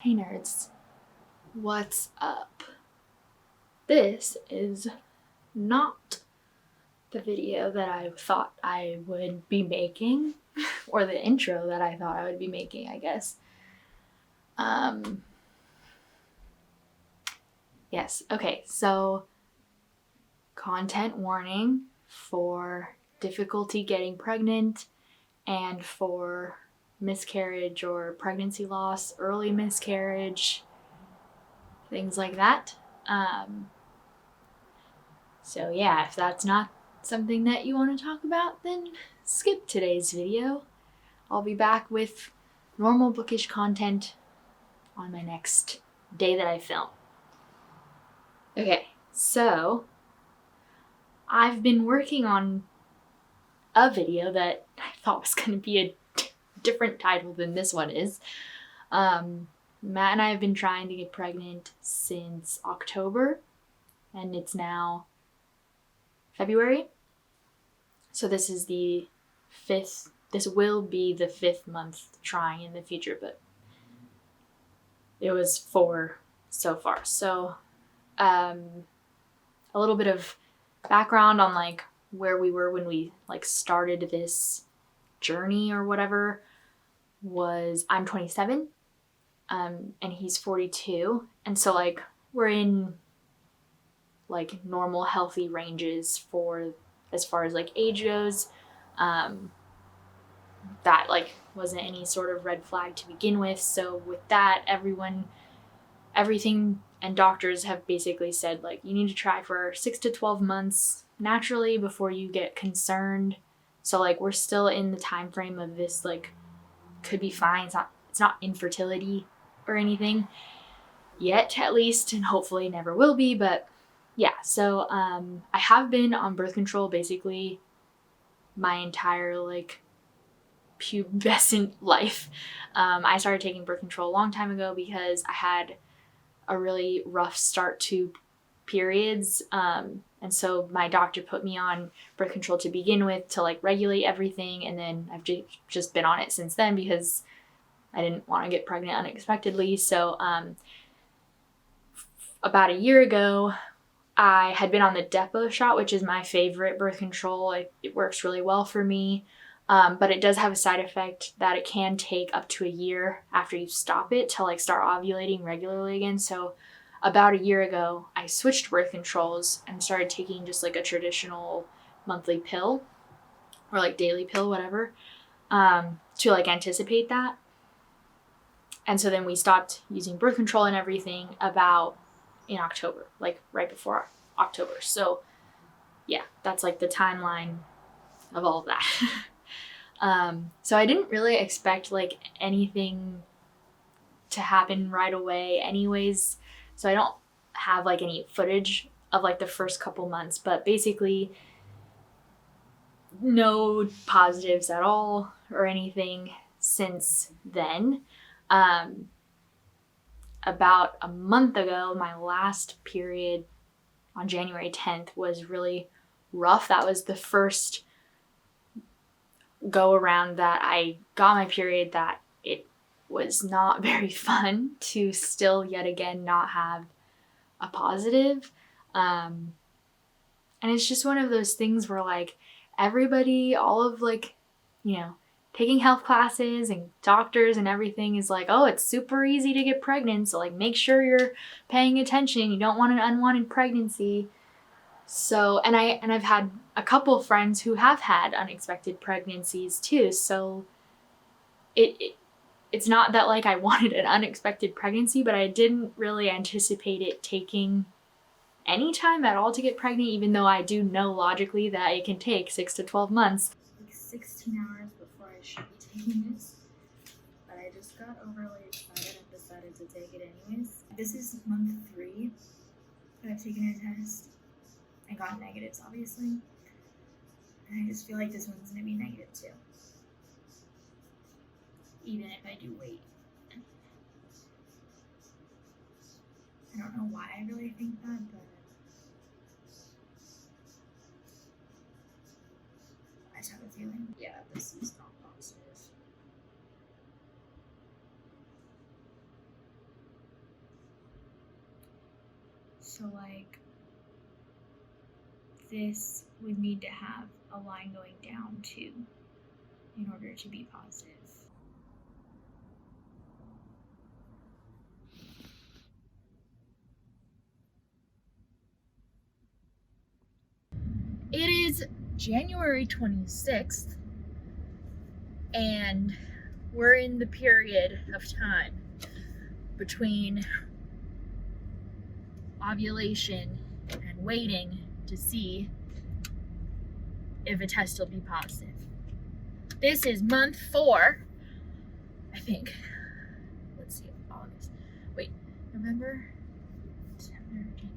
Hey nerds, what's up? This is not the video that I thought I would be making, or the intro that I thought I would be making, I guess. Yes, okay, so content warning for difficulty getting pregnant and for miscarriage or pregnancy loss, early miscarriage, things like that. So yeah, if that's not something that you want to talk about, then skip today's video. I'll be back with normal bookish content on my next day that I film. Okay, so I've been working on a video that I thought was going to be a different title than this one is. Matt and I have been trying to get pregnant since October, and it's now February. So this is the this will be the 5th month trying in the future, but it was 4 so far. So a little bit of background on like where we were when we like started this journey or whatever was I'm 27 and he's 42, and so like we're in like normal healthy ranges for as far as like age goes. That like wasn't any sort of red flag to begin with. So with that, everything and doctors have basically said like you need to try for 6 to 12 months naturally before you get concerned. So like we're still in the time frame of this, like could be fine. It's not infertility or anything yet, at least, and hopefully never will be. But yeah, so I have been on birth control basically my entire like pubescent life. I started taking birth control a long time ago because I had a really rough start to periods. And so my doctor put me on birth control to begin with to like regulate everything. And then I've just been on it since then because I didn't want to get pregnant unexpectedly. So about a year ago, I had been on the Depo shot, which is my favorite birth control. It works really well for me. But it does have a side effect that it can take up to a year after you stop it to like start ovulating regularly again. So about a year ago, I switched birth controls and started taking just like a traditional monthly pill or like daily pill, whatever, to like anticipate that. And so then we stopped using birth control and everything about in October, like right before October. So yeah, that's like the timeline of all of that. So I didn't really expect like anything to happen right away anyways. So I don't have like any footage of like the first couple months, but basically no positives at all or anything since then. About a month ago, my last period on January 10th was really rough. That was the first go around that I got my period that it was not very fun to still yet again not have a positive. And it's just one of those things where like everybody, all of like, taking health classes and doctors and everything is like, oh, it's super easy to get pregnant. So like make sure you're paying attention. You don't want an unwanted pregnancy. So, and I've had a couple friends who have had unexpected pregnancies too. So it's not that like I wanted an unexpected pregnancy, but I didn't really anticipate it taking any time at all to get pregnant, even though I do know logically that it can take 6 to 12 months. Like 16 hours before I should be taking this, but I just got overly excited and decided to take it anyways. This is month 3 that I've taken a test. I got negatives, obviously. And I just feel like this one's gonna be negative too. Even if I do wait. I don't know why I really think that, but I just have a feeling. Yeah, this is not positive. So like this would need to have a line going down too in order to be positive. It is January 26th, and we're in the period of time between ovulation and waiting to see if a test will be positive. This is month 4, I think. Let's see, August. Wait, November, December, January.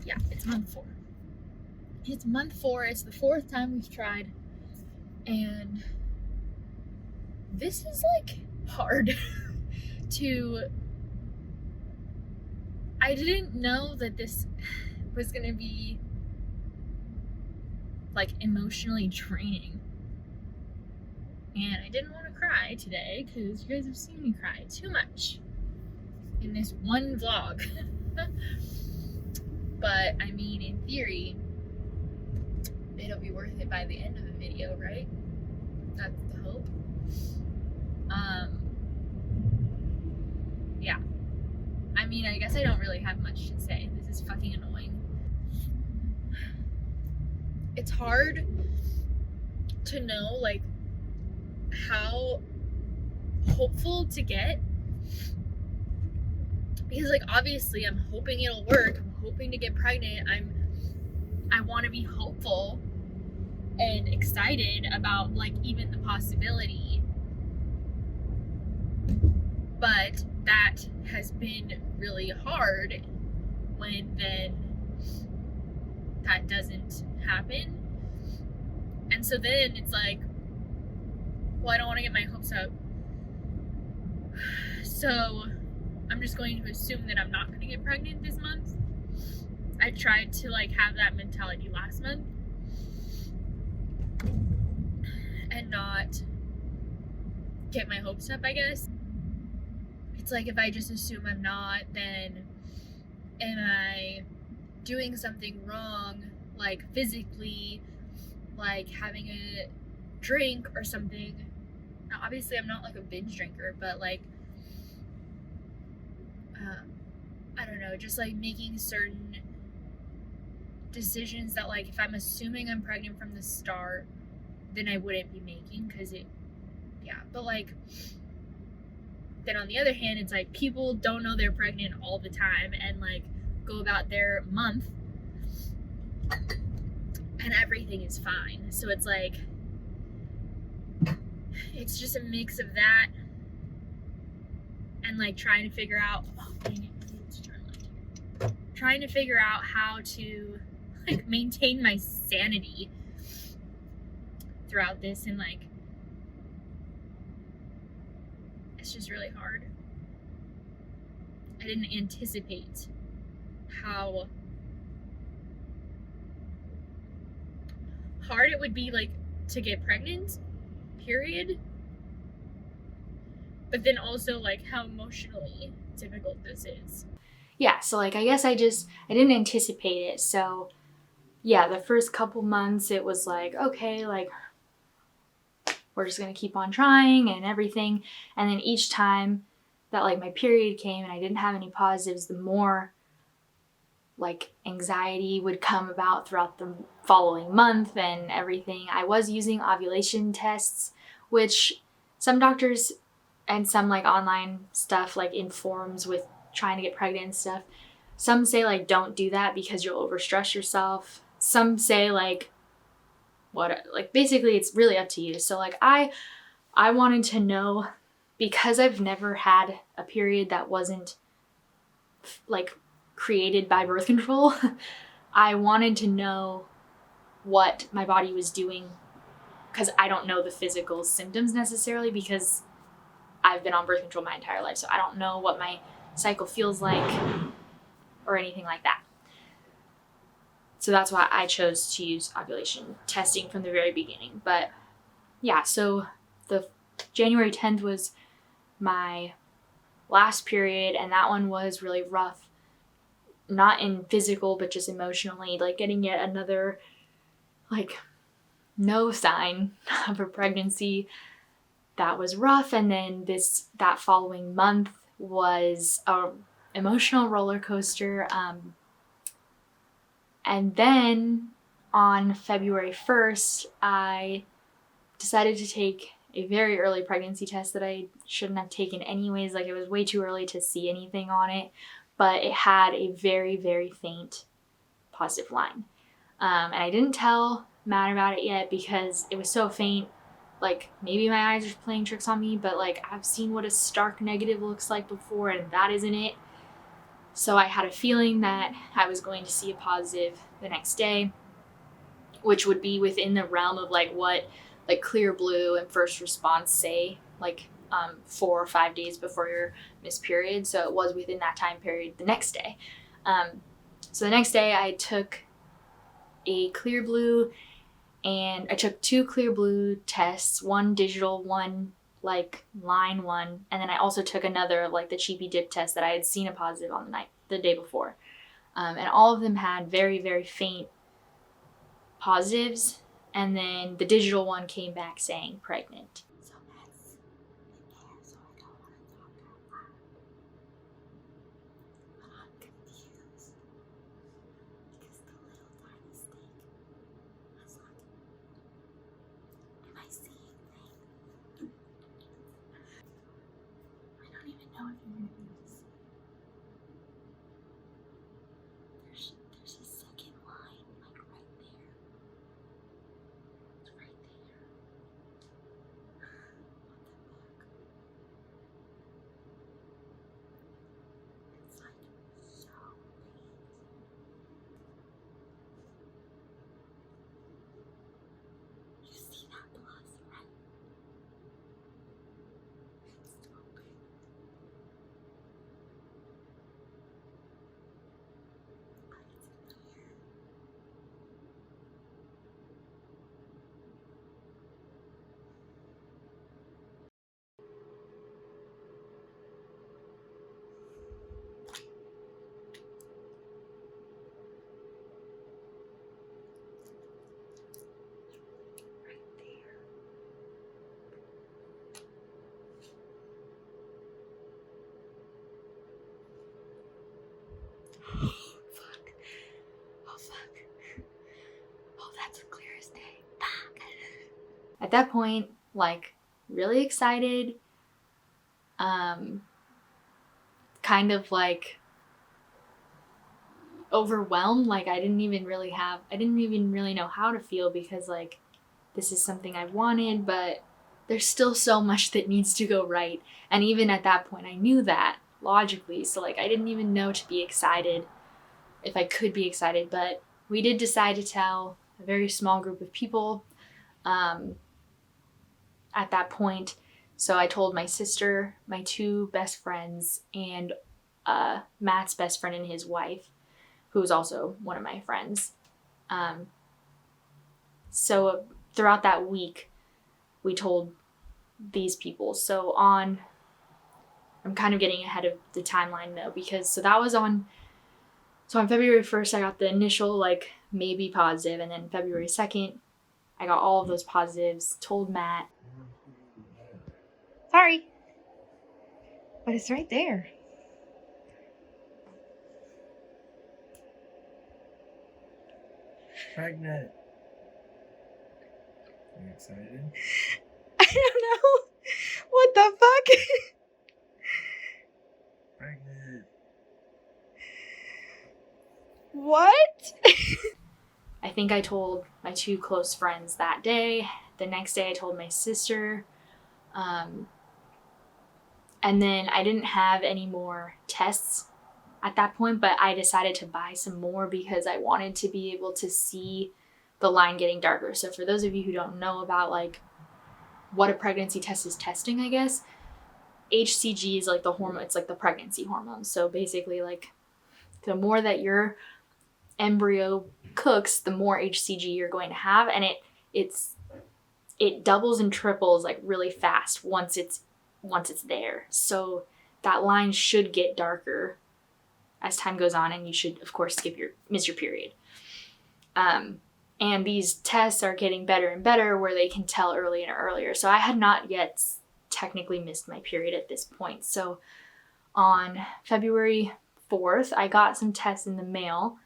Yeah, it's month 4. It's month 4. It's the 4th time we've tried, and this is like hard to. I didn't know that this was gonna be like emotionally draining, and I didn't want to cry today because you guys have seen me cry too much in this one vlog. But I mean, in theory, it'll be worth it by the end of the video, right? That's the hope. Yeah. I mean, I guess I don't really have much to say. This is fucking annoying. It's hard to know, like, how hopeful to get. Because, like, obviously I'm hoping it'll work. I'm hoping to get pregnant. I want to be hopeful and excited about, like, even the possibility. But that has been really hard when then that doesn't happen. And so then it's like, well, I don't want to get my hopes up. So I'm just going to assume that I'm not going to get pregnant this month. I tried to like have that mentality last month and not get my hopes up, I guess. It's like if I just assume I'm not, then am I doing something wrong, like physically, like having a drink or something? Now, obviously I'm not like a binge drinker, but like I don't know, just like making certain decisions that, like, if I'm assuming I'm pregnant from the start, then I wouldn't be making, because but like, then on the other hand, it's like people don't know they're pregnant all the time and like go about their month and everything is fine. So it's like, it's just a mix of that and like trying to figure out, trying to figure out how to like maintain my sanity throughout this, and like it's just really hard. I didn't anticipate how hard it would be, like, to get pregnant, period. But then also like how emotionally difficult this is. Yeah, so like I guess I didn't anticipate it. So yeah, the first couple months it was like, okay, like we're just gonna keep on trying and everything. And then each time that like my period came and I didn't have any positives, the more like anxiety would come about throughout the following month and everything. I was using ovulation tests, which some doctors and some like online stuff, like in forums with trying to get pregnant and stuff, some say like don't do that because you'll overstress yourself. Some say like basically it's really up to you. So like I wanted to know, because I've never had a period that wasn't like created by birth control. I wanted to know what my body was doing, because I don't know the physical symptoms necessarily, because I've been on birth control my entire life. So I don't know what my cycle feels like or anything like that. So that's why I chose to use ovulation testing from the very beginning. But yeah, so the January 10th was my last period, and that one was really rough. Not in physical, but just emotionally, like getting yet another, like, no sign of a pregnancy. That was rough. And then that following month was a emotional roller coaster. And then on February 1st, I decided to take a very early pregnancy test that I shouldn't have taken anyways. Like, it was way too early to see anything on it, but it had a very, very faint positive line. And I didn't tell Matt about it yet because it was so faint. Like, maybe my eyes are playing tricks on me, but like, I've seen what a stark negative looks like before, and that isn't it. So I had a feeling that I was going to see a positive the next day, which would be within the realm of like what like Clear Blue and First Response say, like 4 or 5 days before your missed period. So it was within that time period the next day. So the next day I took a Clear Blue, and I took 2 Clear Blue tests, one digital, one like line one, and then I also took another of like the cheapy dip test that I had seen a positive on the day before. And all of them had very, very faint positives, and then the digital one came back saying pregnant. So that's in there, so I don't want to talk about that. But I'm confused because the little tiny stick was like, am I seeing things? I don't even know if you're gonna be able to see. There's a second line, like right there. It's right there. What the fuck? It's like so faint. You see that plus, right? It's so faint. But it's in here. Right there. Fuck. Oh fuck. Oh, that's the clearest day. Fuck. At that point, like, really excited, kind of like overwhelmed. Like, I didn't even really know how to feel, because like, this is something I wanted, but there's still so much that needs to go right. And even at that point, I knew that logically. So like, I didn't even know to be excited, if I could be excited. But we did decide to tell a very small group of people at that point. So I told my sister, my 2 best friends, and Matt's best friend and his wife, who was also one of my friends. So throughout that week, we told these people. So I'm kind of getting ahead of the timeline though, because so on February 1st, I got the initial like maybe positive, and then February 2nd, I got all of those positives, told Matt. Sorry. But it's right there. Pregnant. Are you excited? I don't know. What the fuck? Pregnant. What? I think I told my 2 close friends that day. The next day I told my sister. And then I didn't have any more tests at that point, but I decided to buy some more because I wanted to be able to see the line getting darker. So for those of you who don't know about like what a pregnancy test is testing, I guess, HCG is like the hormone, it's like the pregnancy hormone. So basically, like, the more that your embryo cooks, the more HCG you're going to have, and it doubles and triples like really fast once it's there. So that line should get darker as time goes on, and you should, of course, miss your period. And these tests are getting better and better where they can tell earlier and earlier. So I had not yet technically missed my period at this point. So on February 4th, I got some tests in the mail,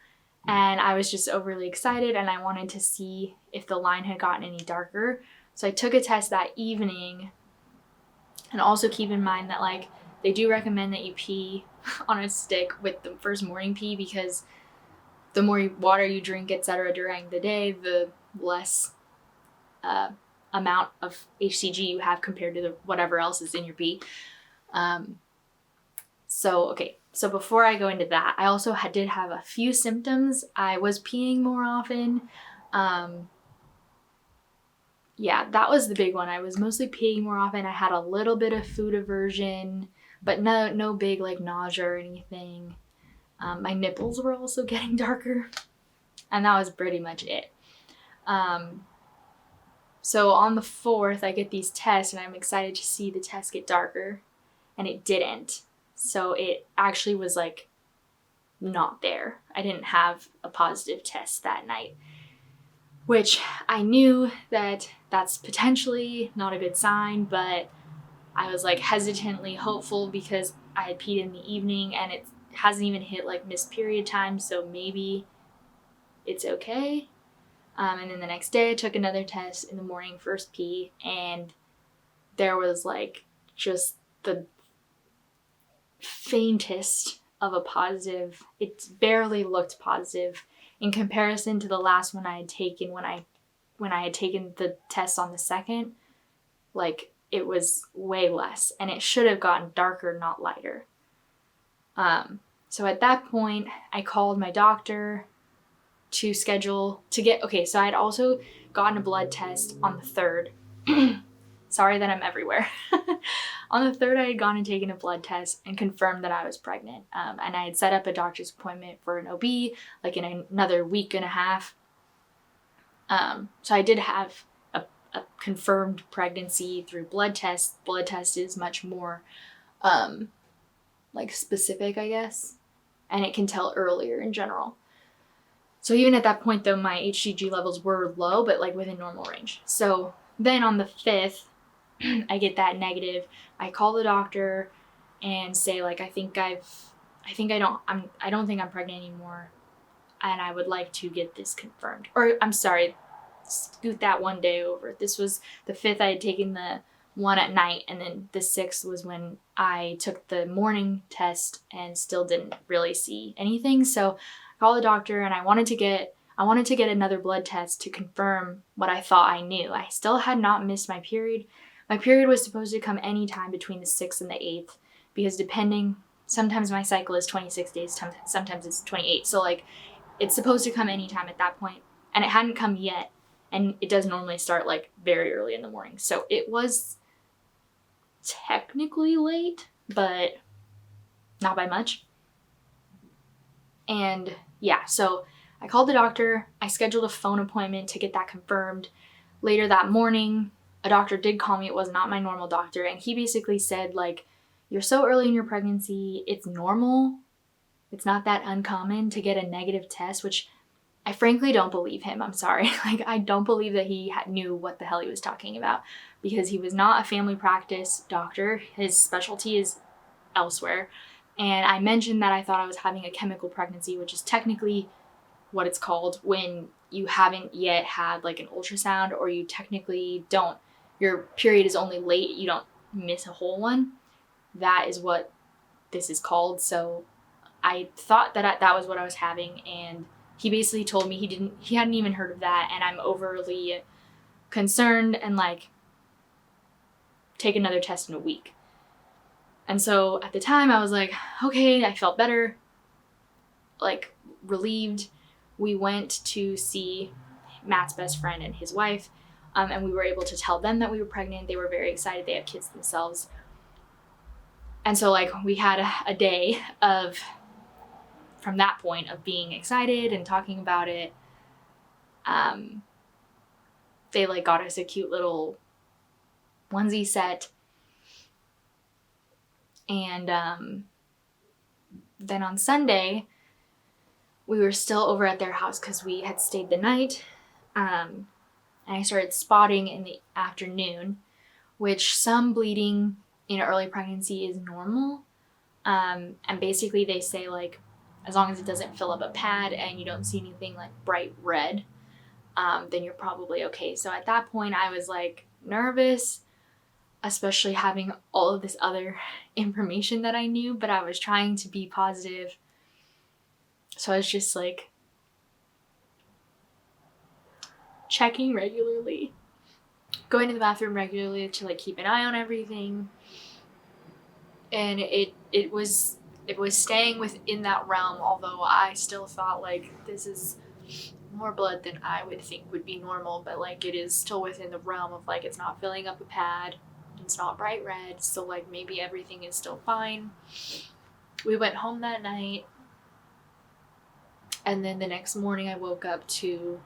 and I was just overly excited, and I wanted to see if the line had gotten any darker. So I took a test that evening. And also keep in mind that, like, they do recommend that you pee on a stick with the first morning pee, because the more water you drink, etc., during the day, the less amount of HCG you have compared to whatever else is in your pee. So before I go into that, I also did have a few symptoms. I was peeing more often. Yeah, that was the big one. I was mostly peeing more often. I had a little bit of food aversion, but no big like nausea or anything. My nipples were also getting darker, and that was pretty much it. So on the 4th, I get these tests, and I'm excited to see the test get darker, and it didn't. So it actually was like not there. I didn't have a positive test that night, which I knew that that's potentially not a good sign, but I was like hesitantly hopeful because I had peed in the evening and it hasn't even hit like missed period time, so maybe it's okay. And then the next day I took another test in the morning, first pee, and there was like just the faintest of a positive. It barely looked positive in comparison to the last one I had taken when I had taken the test on the 2nd. Like, it was way less, and it should have gotten darker, not lighter. So at that point, I called my doctor to schedule to get, so I had also gotten a blood test on the 3rd. Sorry that I'm everywhere. On the 3rd, I had gone and taken a blood test and confirmed that I was pregnant. And I had set up a doctor's appointment for an OB, like in another week and a half. So I did have a confirmed pregnancy through blood test. Blood test is much more like specific, I guess, and it can tell earlier in general. So even at that point, though, my HCG levels were low, but like within normal range. So then on the 5th, I get that negative. I call the doctor and say, like, I don't think I'm pregnant anymore, and I would like to get this confirmed. Or I'm sorry, scoot that one day over. This was the 5th. I had taken the one at night, and then the 6th was when I took the morning test and still didn't really see anything. So I called the doctor, and I wanted to get another blood test to confirm what I thought I knew. I still had not missed my period. My period was supposed to come anytime between the 6th and the 8th, because sometimes my cycle is 26 days, sometimes it's 28. So like, it's supposed to come anytime at that point, and it hadn't come yet. And it does normally start like very early in the morning. So it was technically late, but not by much. And yeah, so I called the doctor. I scheduled a phone appointment to get that confirmed. Later that morning, a doctor did call me. It was not my normal doctor. And he basically said, like, you're so early in your pregnancy, it's normal. It's not that uncommon to get a negative test, which I frankly don't believe him. I'm sorry. Like, I don't believe that he knew what the hell he was talking about, because he was not a family practice doctor. His specialty is elsewhere. And I mentioned that I thought I was having a chemical pregnancy, which is technically what it's called when you haven't yet had like an ultrasound, or you technically don't, your period is only late, you don't miss a whole one. That is what this is called. So I thought that that was what I was having, and he basically told me he hadn't even heard of that, and I'm overly concerned and like, take another test in a week. And so at the time I was like, okay, I felt better, like relieved. We went to see Matt's best friend and his wife, and we were able to tell them that we were pregnant. They were very excited. They have kids themselves. And so like, we had a day from that point of being excited and talking about it. They like got us a cute little onesie set. And then on Sunday, we were still over at their house because we had stayed the night. And I started spotting in the afternoon, which some bleeding in early pregnancy is normal. And basically they say like, as long as it doesn't fill up a pad and you don't see anything like bright red, then you're probably okay. So at that point I was like nervous, especially having all of this other information that I knew, but I was trying to be positive. So I was just like checking regularly, going to the bathroom regularly to like keep an eye on everything. And it was staying within that realm, although I still thought like this is more blood than I would think would be normal, but like it is still within the realm of like it's not filling up a pad, it's not bright red, so like maybe everything is still fine. We went home that night, and then the next morning I woke up to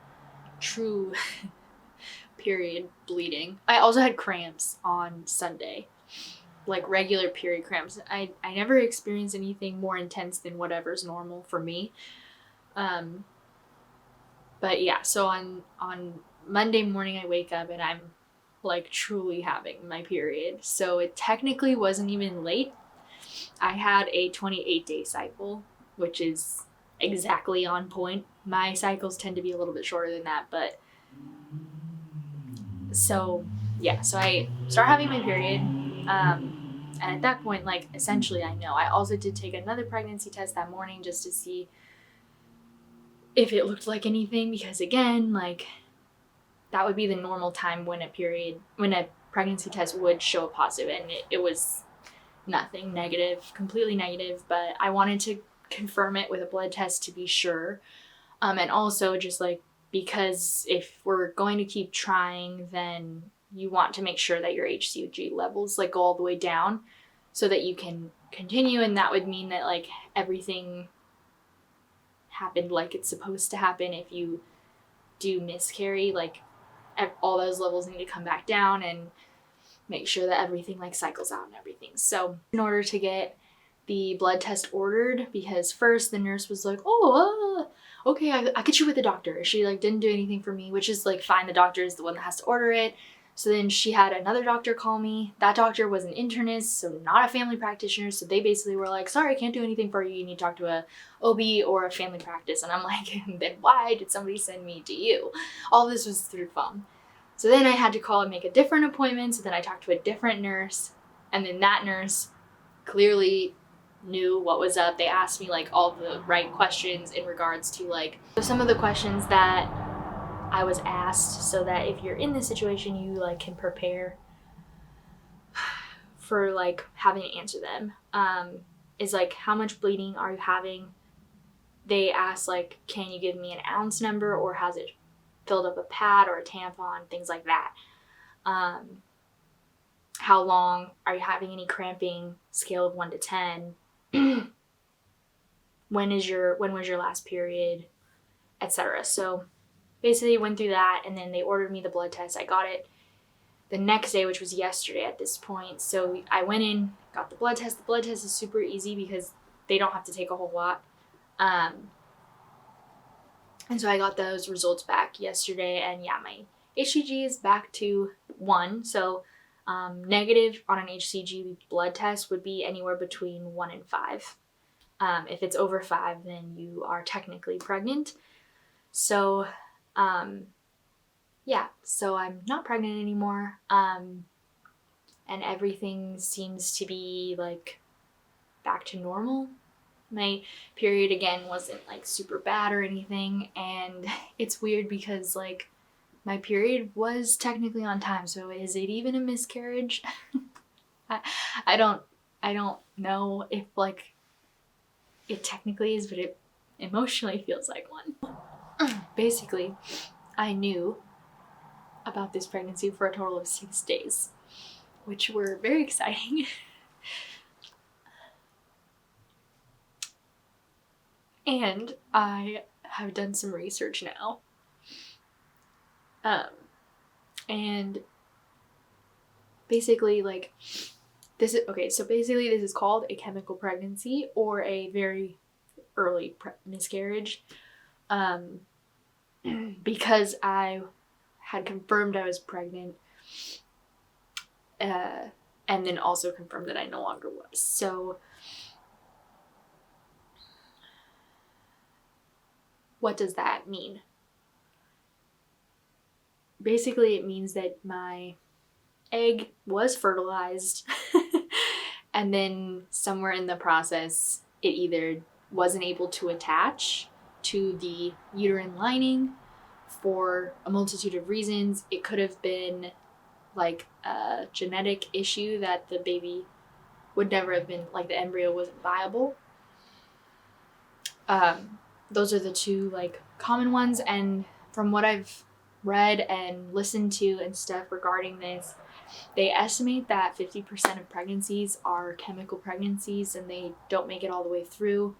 true period bleeding. I also had cramps on Sunday, like regular period cramps. I never experienced anything more intense than whatever's normal for me. But yeah, so on Monday morning I wake up and I'm like truly having my period. So it technically wasn't even late. I had a 28-day cycle, which is exactly on point. My cycles tend to be a little bit shorter than that, but so yeah, so I start having my period. And at that point, like essentially I know. I also did take another pregnancy test that morning just to see if it looked like anything, because again, like that would be the normal time when a pregnancy test would show positive, and it was nothing, negative, completely negative, but I wanted to confirm it with a blood test to be sure. And also just like, because if we're going to keep trying, then you want to make sure that your HCG levels like go all the way down so that you can continue, and that would mean that like everything happened like it's supposed to happen. If you do miscarry, like all those levels need to come back down and make sure that everything like cycles out and everything. So in order to get the blood test ordered, because first the nurse was like, okay, I get you with the doctor. She like didn't do anything for me, which is like fine. The doctor is the one that has to order it. So then she had another doctor call me. That doctor was an internist, so not a family practitioner. So they basically were like, sorry, I can't do anything for you. You need to talk to a OB or a family practice. And I'm like, then why did somebody send me to you? All this was through phone. So then I had to call and make a different appointment. So then I talked to a different nurse, and then that nurse clearly knew what was up. They asked me like all the right questions in regards to like some of the questions that I was asked, so that if you're in this situation, you like can prepare for like having to answer them. Is like, how much bleeding are you having? They asked like, can you give me an ounce number, or has it filled up a pad or a tampon, things like that. How long are you having any cramping, scale of 1 to 10? When was your last period, etc. So basically went through that, and then they ordered me the blood test. I got it the next day, which was yesterday at this point. So I went in, got the blood test. The blood test is super easy because they don't have to take a whole lot. And so I got those results back yesterday, and yeah, my HCG is back to 1. So negative on an HCG blood test would be anywhere between 1 and 5. If it's over 5, then you are technically pregnant. So yeah, so I'm not pregnant anymore. And everything seems to be like back to normal. My period again wasn't like super bad or anything, and it's weird because like my period was technically on time, so is it even a miscarriage? I don't know if like it technically is, but it emotionally feels like one. Basically, I knew about this pregnancy for a total of 6 days, which were very exciting. And I have done some research now. And basically like this is, okay, so basically this is called a chemical pregnancy or a very early miscarriage. Because I had confirmed I was pregnant, and then also confirmed that I no longer was. So what does that mean? Basically, it means that my egg was fertilized and then somewhere in the process, it either wasn't able to attach to the uterine lining for a multitude of reasons. It could have been like a genetic issue that the baby would never have been, like the embryo wasn't viable. Those are the two like common ones, and from what I've read and listened to and stuff regarding this, they estimate that 50% of pregnancies are chemical pregnancies and they don't make it all the way through,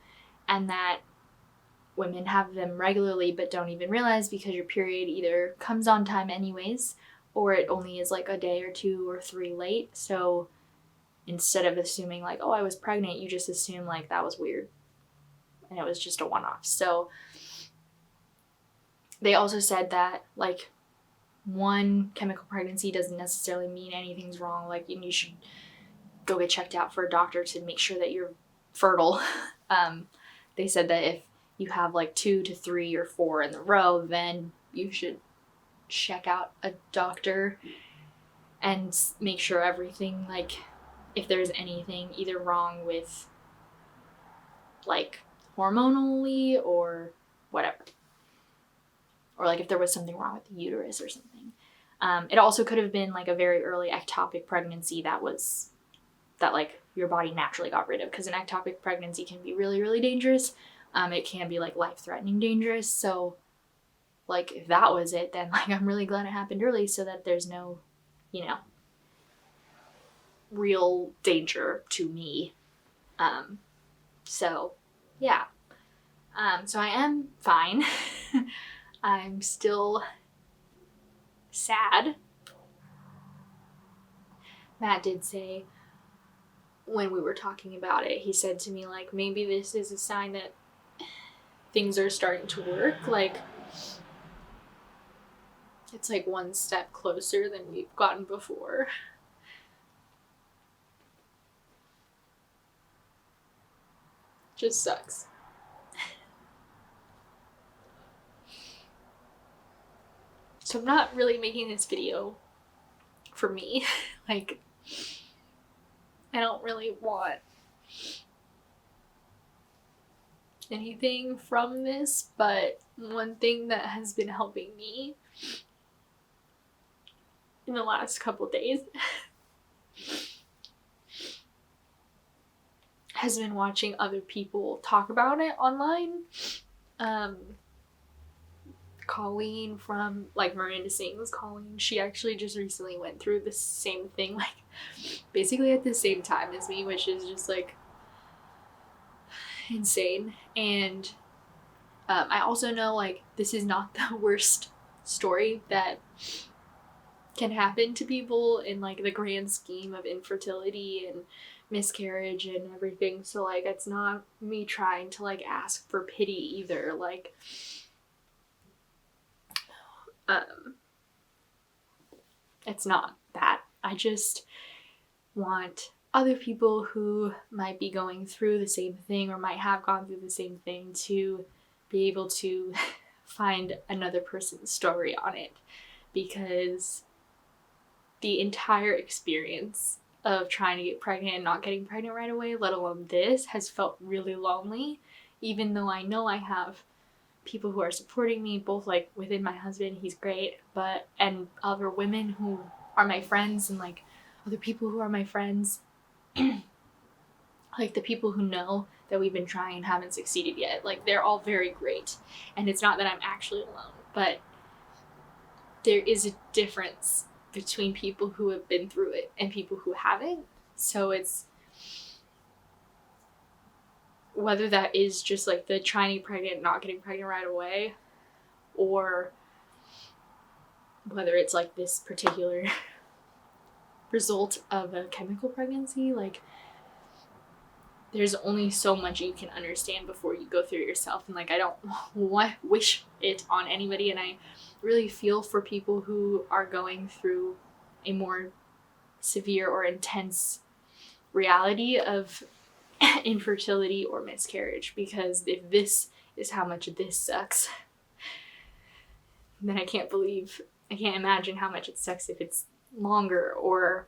and that women have them regularly but don't even realize because your period either comes on time anyways or it only is like a day or 2 or 3 late. So instead of assuming like, oh, I was pregnant, you just assume like that was weird and it was just a one-off. So they also said that like one chemical pregnancy doesn't necessarily mean anything's wrong. Like you should go get checked out for a doctor to make sure that you're fertile. They said that if you have like 2 to 3 or 4 in the row, then you should check out a doctor and make sure everything, like if there's anything either wrong with like hormonally or whatever, or like if there was something wrong with the uterus or something. It also could have been like a very early ectopic pregnancy that like your body naturally got rid of, because an ectopic pregnancy can be really, really dangerous. It can be like life-threatening dangerous. So like if that was it, then like I'm really glad it happened early so that there's no, you know, real danger to me. So yeah. So I am fine. I'm still sad. Matt did say when we were talking about it, he said to me like, maybe this is a sign that things are starting to work. Like it's like one step closer than we've gotten before. Just sucks. So I'm not really making this video for me. Like, I don't really want anything from this, but one thing that has been helping me in the last couple days has been watching other people talk about it online. Colleen from like Miranda Sings, Colleen, she actually just recently went through the same thing, like basically at the same time as me, which is just like insane. And I also know like this is not the worst story that can happen to people in like the grand scheme of infertility and miscarriage and everything. So like it's not me trying to like ask for pity either. Like it's not that. I just want other people who might be going through the same thing or might have gone through the same thing to be able to find another person's story on it, because the entire experience of trying to get pregnant and not getting pregnant right away, let alone this, has felt really lonely, even though I know I have people who are supporting me, both like within my husband, he's great, but and other women who are my friends and like other people who are my friends, like the people who know that we've been trying and haven't succeeded yet, like they're all very great. And it's not that I'm actually alone, but there is a difference between people who have been through it and people who haven't. So it's whether that is just like the trying to get pregnant, not getting pregnant right away, or whether it's like this particular result of a chemical pregnancy. Like, there's only so much you can understand before you go through it yourself. And like, I don't wish it on anybody. And I really feel for people who are going through a more severe or intense reality of infertility or miscarriage, because if this is how much this sucks, then I can't imagine how much it sucks if it's longer or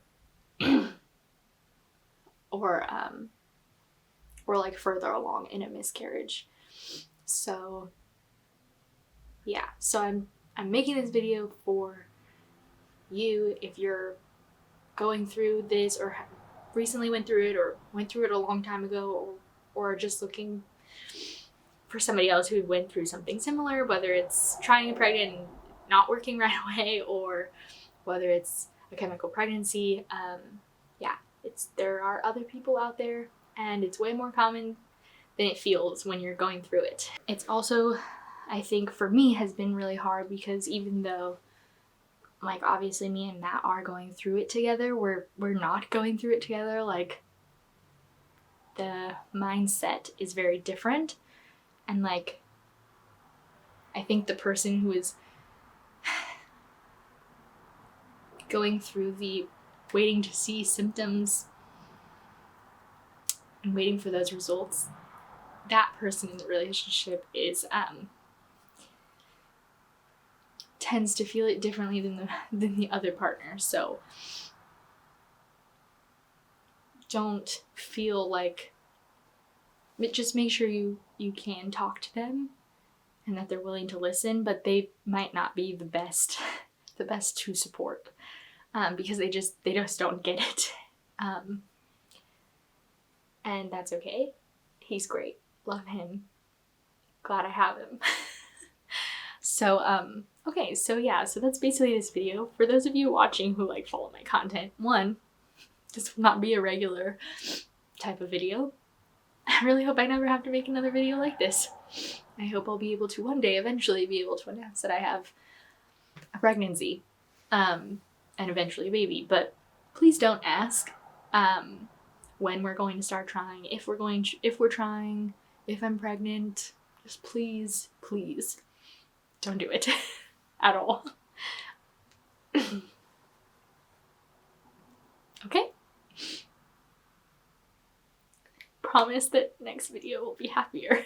or like further along in a miscarriage. So yeah, so I'm making this video for you if you're going through this, or recently went through it, or went through it a long time ago, or just looking for somebody else who went through something similar, whether it's trying to get pregnant and not working right away, or whether it's a chemical pregnancy. Yeah, there are other people out there, and it's way more common than it feels when you're going through it. It's also, I think for me, has been really hard, because even though, like, obviously me and Matt are going through it together, we're not going through it together. Like, the mindset is very different. And like, I think the person who is going through the waiting to see symptoms and waiting for those results, that person in the relationship is tends to feel it differently than the other partner. So don't feel like, just make sure you can talk to them and that they're willing to listen, but they might not be the best to support, because they just don't get it. And that's okay. He's great. Love him. Glad I have him. So, okay, so yeah, so that's basically this video. For those of you watching who like follow my content, one, this will not be a regular type of video. I really hope I never have to make another video like this. I hope I'll be able to one day eventually be able to announce that I have a pregnancy, and eventually a baby. But please don't ask when we're going to start trying, if we're trying, if I'm pregnant. Just please don't do it at all. Okay? Promise that next video will be happier.